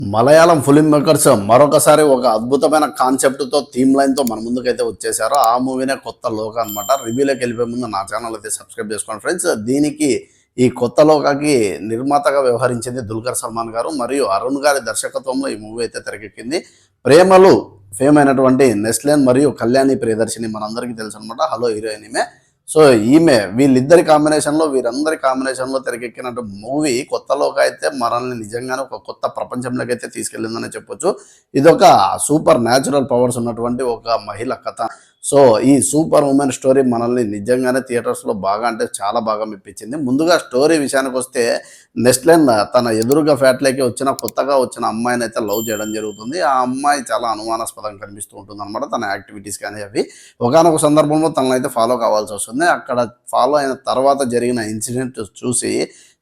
Malayalam film makers మరొకసారి ఒక అద్భుతమైన కాన్సెప్ట్‌తో, థీమ్ లైన్‌తో మన ముందుకైతే వచ్చేసారు. ఆ మూవీనే 'కొత్త లోక' అనమాట. రివ్యూలోకి వెళ్ళిపోయే ముందు నా ఛానల్ అయితే సబ్స్క్రైబ్ చేసుకోండి ఫ్రెండ్స్. దీనికి ఈ 'కొత్త లోక'కి నిర్మాతగా వ్యవహరించింది దుల్కర్ సల్మాన్ గారు మరియు అరుణ్ గారి దర్శకత్వంలో ఈ మూవీ అయితే తెరకెక్కింది. ప్రేమలు ఫేమ్ అయినటువంటి నెస్లిన్ మరియు కళ్యాణి ప్రియదర్శిని మనందరికీ తెలుసు అనమాట. హలో హీరోయిన్ ఈమె. సో ఈమె వీళ్ళందరి కాంబినేషన్లో తెరకెక్కినట్టు మూవీ 'కొత్త లోక' అయితే మనల్ని నిజంగానే ఒక కొత్త ప్రపంచంలోకి అయితే తీసుకెళ్ళిందని చెప్పొచ్చు. ఇదొక సూపర్ న్యాచురల్ పవర్స్ ఉన్నటువంటి ఒక మహిళ కథ. సో ఈ సూపర్ ఉమెన్ స్టోరీ మనల్ని నిజంగానే థియేటర్స్లో బాగా అంటే చాలా బాగా మెప్పించింది. ముందుగా స్టోరీ విషయానికి వస్తే, నెస్లిన్ తన ఎదురుగా ఫ్లాట్లోకి కొత్తగా వచ్చిన అమ్మాయిని అయితే లవ్ చేయడం జరుగుతుంది. ఆ అమ్మాయి చాలా అనుమానాస్పదంగా కనిపిస్తూ ఉంటుంది అనమాట. తన యాక్టివిటీస్ కానీ అవి ఒకానొక సందర్భంలో తననైతే ఫాలో కావాల్సి వస్తుంది. అక్కడ ఫాలో అయిన తర్వాత జరిగిన ఇన్సిడెంట్ చూసి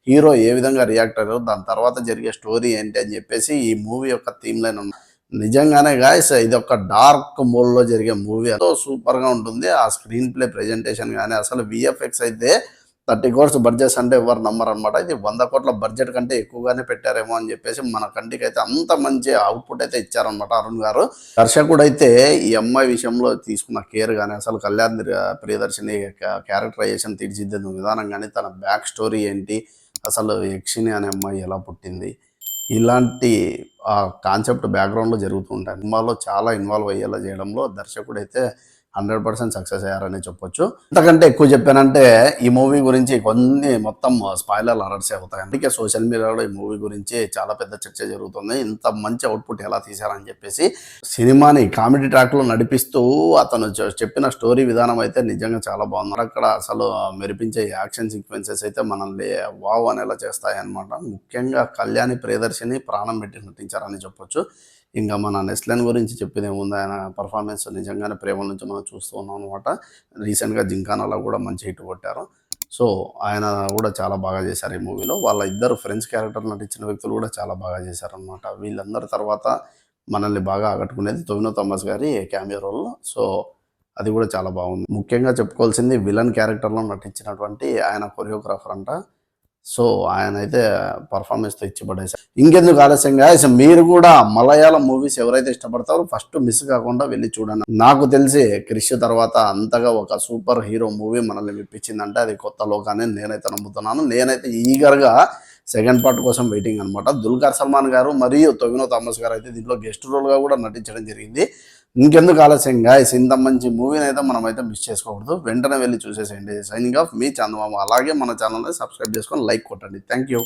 హీరో ఏ విధంగా రియాక్ట్ అయ్యారు, దాని తర్వాత జరిగే స్టోరీ ఏంటి అని చెప్పేసి ఈ మూవీ యొక్క థీమ్ లైన్ ఉంది. నిజంగానే గాయస్ ఇది ఒక డార్క్ మోడ్లో జరిగే మూవీ. ఎంతో సూపర్గా ఉంటుంది. ఆ స్క్రీన్ ప్లే ప్రెజెంటేషన్ కానీ, అసలు విఎఫ్ఎక్స్ అయితే 30 crores బడ్జెట్స్ అంటే ఎవరు నమ్మరు అనమాట. ఇది 100 కోట్ల బడ్జెట్ కంటే ఎక్కువగానే పెట్టారేమో అని చెప్పేసి మన కంటికి అయితే అంత మంచి అవుట్పుట్ అయితే ఇచ్చారనమాట అరుణ్ గారు. దర్శకుడు అయితే ఈ అమ్మాయి విషయంలో తీసుకున్న కేర్ కానీ, అసలు కళ్యాణ్ ప్రియదర్శిని క్యారెక్టరైజేషన్ తీర్చిదిద్దిన విధానం కానీ, తన బ్యాక్ స్టోరీ ఏంటి, అసలు యక్షిని అనే అమ్మాయి ఎలా పుట్టింది, ఇలాంటి కాన్సెప్ట్ బ్యాక్గ్రౌండ్లో జరుగుతూ ఉంటాయి. సినిమాలో చాలా ఇన్వాల్వ్ అయ్యేలా చేయడంలో దర్శకుడైతే 100% సక్సెస్ అయ్యారని చెప్పొచ్చు. ఇంతకంటే ఎక్కువ చెప్పానంటే ఈ మూవీ గురించి కొన్ని మొత్తం స్పాయిలర్ అలర్ట్స్ అవుతాయి. అందుకే సోషల్ మీడియాలో ఈ మూవీ గురించి చాలా పెద్ద చర్చ జరుగుతుంది. ఇంత మంచి అవుట్పుట్ ఎలా తీశారని చెప్పేసి సినిమాని కామెడీ ట్రాక్లో నడిపిస్తూ అతను చెప్పిన స్టోరీ విధానం అయితే నిజంగా చాలా బాగుంది. అక్కడ అసలు మెరిపించే యాక్షన్ సీక్వెన్సెస్ అయితే మనల్ని వావ్ అనేలా చేస్తాయి అన్నమాట. ముఖ్యంగా కళ్యాణి ప్రియదర్శిని ప్రాణం పెట్టి నటించారని చెప్పొచ్చు. ఇంకా మన నెస్లిన్ గురించి చెప్పేది ఏముంది, ఆయన పర్ఫార్మెన్స్ నిజంగానే ప్రేమ నుంచి మనం చూస్తూ ఉన్నాం అనమాట. రీసెంట్గా జింకానాలో కూడా మంచి హిట్ కొట్టారు. సో ఆయన కూడా చాలా బాగా చేశారు ఈ మూవీలో. వాళ్ళ ఇద్దరు ఫ్రెండ్స్ క్యారెక్టర్ నటించిన వ్యక్తులు కూడా చాలా బాగా చేశారనమాట. వీళ్ళందరి తర్వాత మనల్ని బాగా ఆకట్టుకునేది టొవినో థామస్ గారి క్యామియో రోల్లో. సో అది కూడా చాలా బాగుంది. ముఖ్యంగా చెప్పుకోవాల్సింది విలన్ క్యారెక్టర్లో నటించినటువంటి ఆయన కొరియోగ్రాఫర్ అంట. సో ఆయన అయితే పర్ఫార్మెన్స్తో ఇచ్చి పడేశారు. ఇంకెందుకు ఆలస్యంగా మీరు కూడా మలయాళం మూవీస్ ఎవరైతే ఇష్టపడతారో ఫస్ట్ మిస్ కాకుండా వెళ్ళి చూడండి. నాకు తెలిసి క్రిష్ తర్వాత అంతగా ఒక సూపర్ హీరో మూవీ మనల్ని మెప్పించిందంటే అది 'కొత్త లోక' అని నేనైతే నమ్ముతున్నాను. నేనైతే ఈగర్గా సెకండ్ పార్ట్ కోసం వెయిటింగ్ అనమాట. దుల్కర్ సల్మాన్ గారు మరియు టొవినో థామస్ గారు అయితే దీంట్లో గెస్ట్ రోల్గా కూడా నటించడం జరిగింది. ఇంకెందుకు ఆలస్యంగా ఇంత మంచి మూవీని అయితే మనం అయితే మిస్ చేసుకోకూడదు. వెంటనే వెళ్ళి చూసేసేయండి. సైనింగ్ ఆఫ్ మీ చందమామ. అలాగే మన ఛానల్ని సబ్స్క్రైబ్ చేసుకొని లైక్ కొట్టండి. Thank you.